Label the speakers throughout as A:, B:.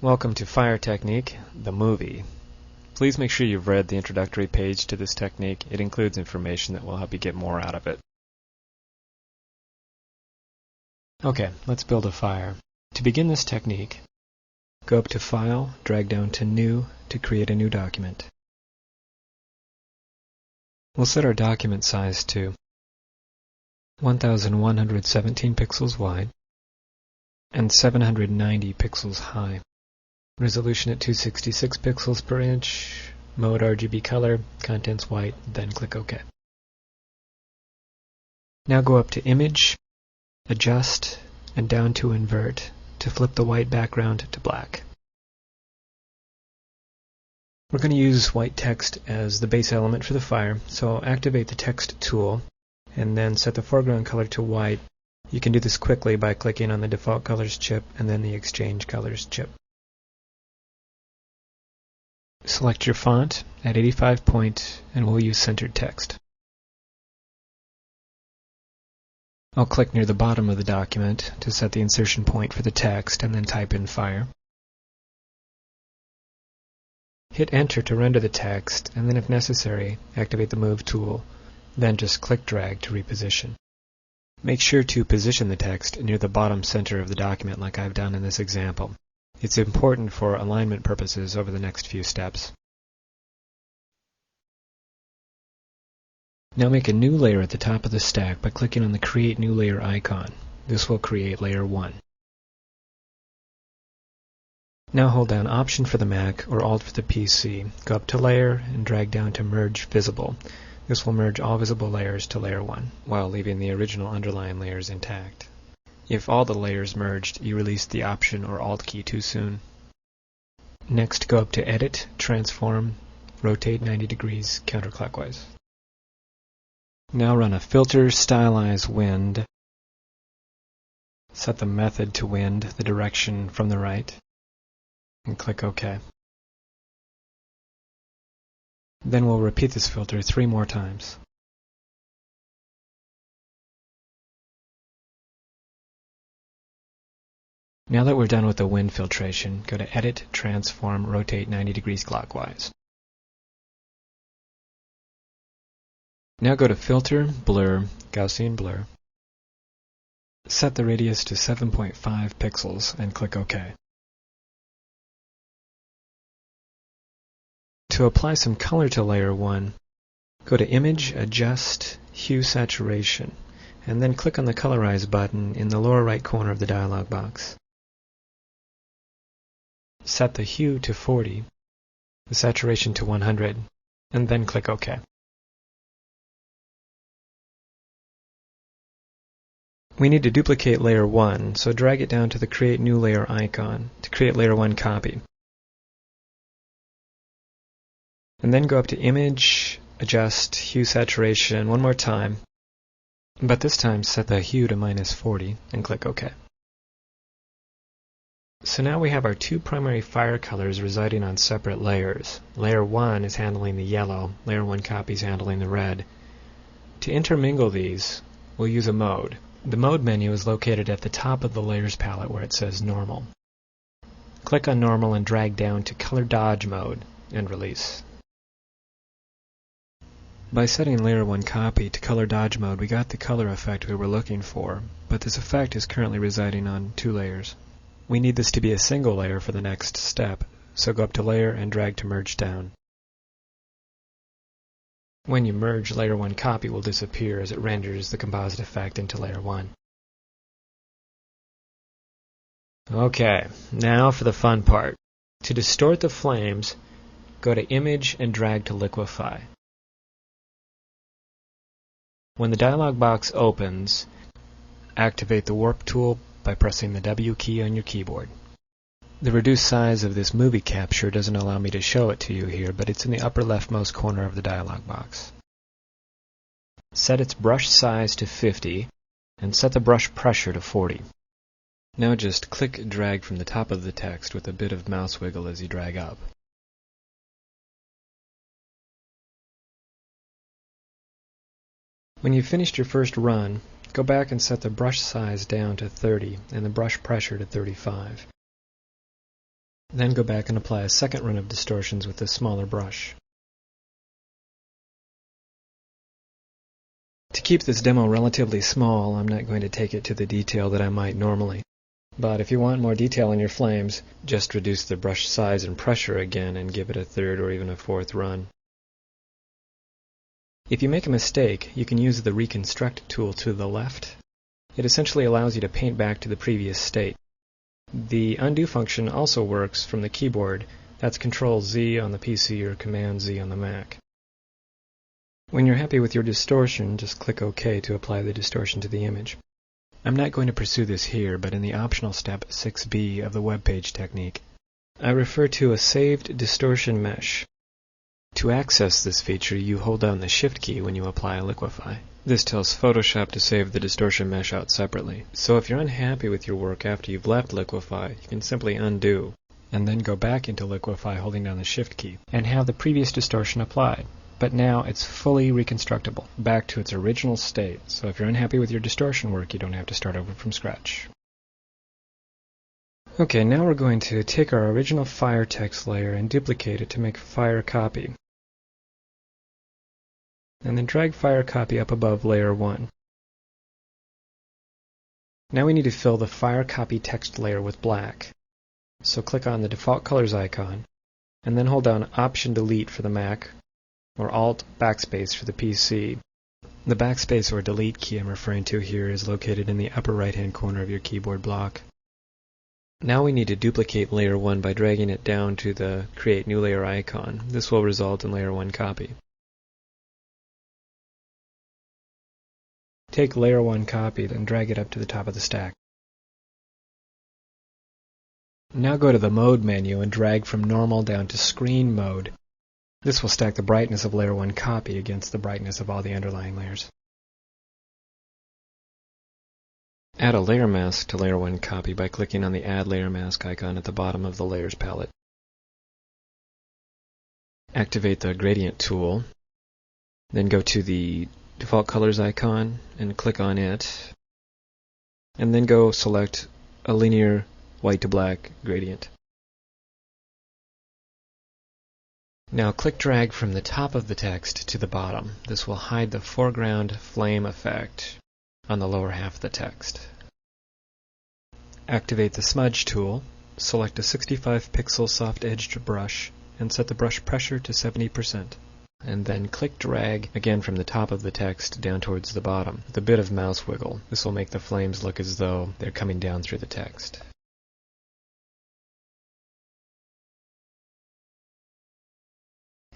A: Welcome to Fire Technique, the movie. Please make sure you've read the introductory page to this technique. It includes information that will help you get more out of it. Okay, let's build a fire. To begin this technique, go up to File, drag down to New to create a new document. We'll set our document size to 1117 pixels wide and 790 pixels high. Resolution at 266 pixels per inch, mode RGB color, contents white, then click OK. Now go up to Image, Adjust, and down to Invert to flip the white background to black. We're going to use white text as the base element for the fire, so activate the Text tool and then set the foreground color to white. You can do this quickly by clicking on the Default Colors chip and then the Exchange Colors chip. Select your font at 85 point and we'll use centered text. I'll click near the bottom of the document to set the insertion point for the text and then type in fire. Hit Enter to render the text and then if necessary activate the Move tool, then just click drag to reposition. Make sure to position the text near the bottom center of the document like I've done in this example. It's important for alignment purposes over the next few steps. Now make a new layer at the top of the stack by clicking on the Create New Layer icon. This will create Layer 1. Now hold down Option for the Mac or Alt for the PC. Go up to Layer and drag down to Merge Visible. This will merge all visible layers to Layer 1, while leaving the original underlying layers intact. If all the layers merged, you released the Option or Alt key too soon. Next, go up to Edit, Transform, Rotate 90 degrees counterclockwise. Now run a filter, stylize wind. Set the method to wind, the direction from the right, and click OK. Then we'll repeat this filter 3 more times. Now that we're done with the wind filtration, go to Edit, Transform, Rotate 90 degrees clockwise. Now go to Filter, Blur, Gaussian Blur. Set the radius to 7.5 pixels and click OK. To apply some color to Layer 1, go to Image, Adjust, Hue Saturation, and then click on the Colorize button in the lower right corner of the dialog box. Set the hue to 40, the saturation to 100, and then click OK. We need to duplicate Layer 1, so drag it down to the Create New Layer icon to create Layer 1 copy. And then go up to Image, Adjust, Hue Saturation one more time, but this time set the hue to -40 and click OK. So now we have our 2 primary fire colors residing on separate layers. Layer 1 is handling the yellow, Layer 1 copy is handling the red. To intermingle these, we'll use a mode. The mode menu is located at the top of the Layers palette where it says Normal. Click on Normal and drag down to Color Dodge mode and release. By setting Layer 1 copy to Color Dodge mode, we got the color effect we were looking for, but this effect is currently residing on 2 layers. We need this to be a single layer for the next step, so go up to Layer and drag to Merge Down. When you merge, Layer 1 copy will disappear as it renders the composite effect into Layer 1. Okay, now for the fun part. To distort the flames, go to Image and drag to Liquify. When the dialog box opens, activate the Warp tool by pressing the W key on your keyboard. The reduced size of this movie capture doesn't allow me to show it to you here, but it's in the upper leftmost corner of the dialog box. Set its brush size to 50 and set the brush pressure to 40. Now just click and drag from the top of the text with a bit of mouse wiggle as you drag up. When you've finished your first run, go back and set the brush size down to 30 and the brush pressure to 35. Then go back and apply a second run of distortions with a smaller brush. To keep this demo relatively small, I'm not going to take it to the detail that I might normally. But if you want more detail in your flames, just reduce the brush size and pressure again and give it a third or even a fourth run. If you make a mistake, you can use the Reconstruct tool to the left. It essentially allows you to paint back to the previous state. The undo function also works from the keyboard. That's Control-Z on the PC or Command-Z on the Mac. When you're happy with your distortion, just click OK to apply the distortion to the image. I'm not going to pursue this here, but in the optional step 6b of the web page technique, I refer to a saved distortion mesh. To access this feature, you hold down the Shift key when you apply Liquify. This tells Photoshop to save the distortion mesh out separately. So if you're unhappy with your work after you've left Liquify, you can simply undo, and then go back into Liquify holding down the Shift key, and have the previous distortion applied. But now it's fully reconstructible, back to its original state. So if you're unhappy with your distortion work, you don't have to start over from scratch. Okay, now we're going to take our original fire text layer and duplicate it to make a fire copy. And then drag fire copy up above layer 1. Now we need to fill the fire copy text layer with black. So click on the default colors icon, and then hold down Option Delete for the Mac, or Alt Backspace for the PC. The backspace or delete key I'm referring to here is located in the upper right-hand corner of your keyboard block. Now we need to duplicate layer 1 by dragging it down to the Create New Layer icon. This will result in layer 1 copy. Take layer 1 copied and drag it up to the top of the stack. Now go to the Mode menu and drag from Normal down to Screen Mode. This will stack the brightness of layer 1 copy against the brightness of all the underlying layers. Add a layer mask to layer 1 copy by clicking on the Add Layer Mask icon at the bottom of the Layers palette. Activate the Gradient tool, then go to the Default Colors icon and click on it, and then go select a linear white to black gradient. Now click-drag from the top of the text to the bottom. This will hide the foreground flame effect on the lower half of the text. Activate the Smudge tool, select a 65 pixel soft-edged brush, and set the brush pressure to 70%. And then click-drag again from the top of the text down towards the bottom with a bit of mouse wiggle. This will make the flames look as though they're coming down through the text.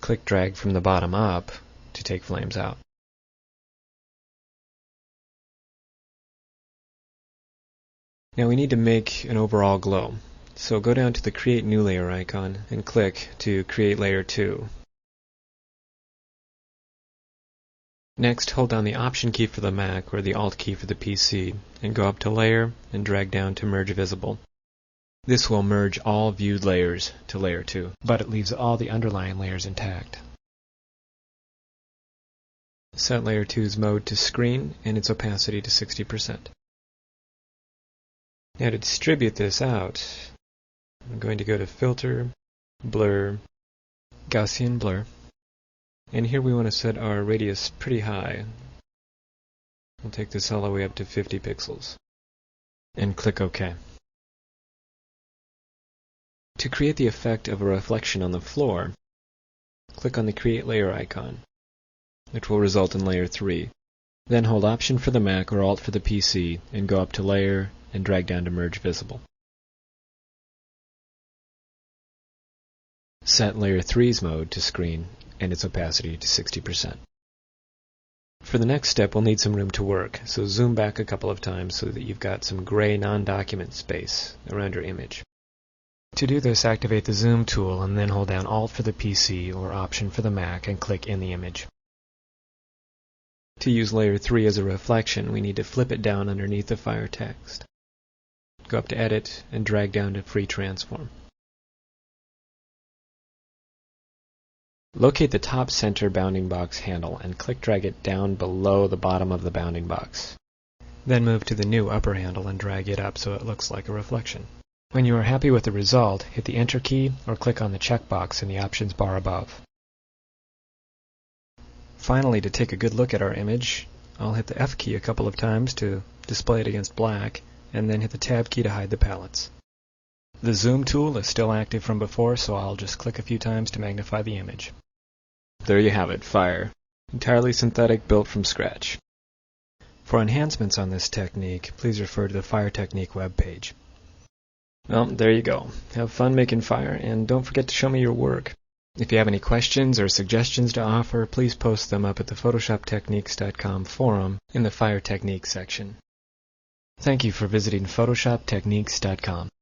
A: Click-drag from the bottom up to take flames out. Now we need to make an overall glow. So go down to the Create New Layer icon and click to create layer 2. Next, hold down the Option key for the Mac or the Alt key for the PC and go up to Layer and drag down to Merge Visible. This will merge all viewed layers to layer 2, but it leaves all the underlying layers intact. Set layer 2's mode to screen and its opacity to 60%. Now to distribute this out, I'm going to go to Filter, Blur, Gaussian Blur, and here we want to set our radius pretty high. We'll take this all the way up to 50 pixels, and click OK. To create the effect of a reflection on the floor, click on the Create Layer icon, which will result in layer 3. Then hold Option for the Mac or Alt for the PC and go up to Layer and drag down to Merge Visible. Set layer 3's mode to screen and its opacity to 60%. For the next step, we'll need some room to work, so zoom back a couple of times so that you've got some gray non-document space around your image. To do this, activate the Zoom tool and then hold down Alt for the PC or Option for the Mac and click in the image. To use layer 3 as a reflection, we need to flip it down underneath the fire text. Go up to Edit and drag down to Free Transform. Locate the top center bounding box handle and click-drag it down below the bottom of the bounding box. Then move to the new upper handle and drag it up so it looks like a reflection. When you are happy with the result, hit the Enter key or click on the checkbox in the options bar above. Finally, to take a good look at our image, I'll hit the F key a couple of times to display it against black, and then hit the Tab key to hide the palettes. The zoom tool is still active from before, so I'll just click a few times to magnify the image. There you have it, fire. Entirely synthetic, built from scratch. For enhancements on this technique, please refer to the Fire Technique webpage. Well, there you go. Have fun making fire, and don't forget to show me your work. If you have any questions or suggestions to offer, please post them up at the PhotoshopTechniques.com forum in the Fire Technique section. Thank you for visiting PhotoshopTechniques.com.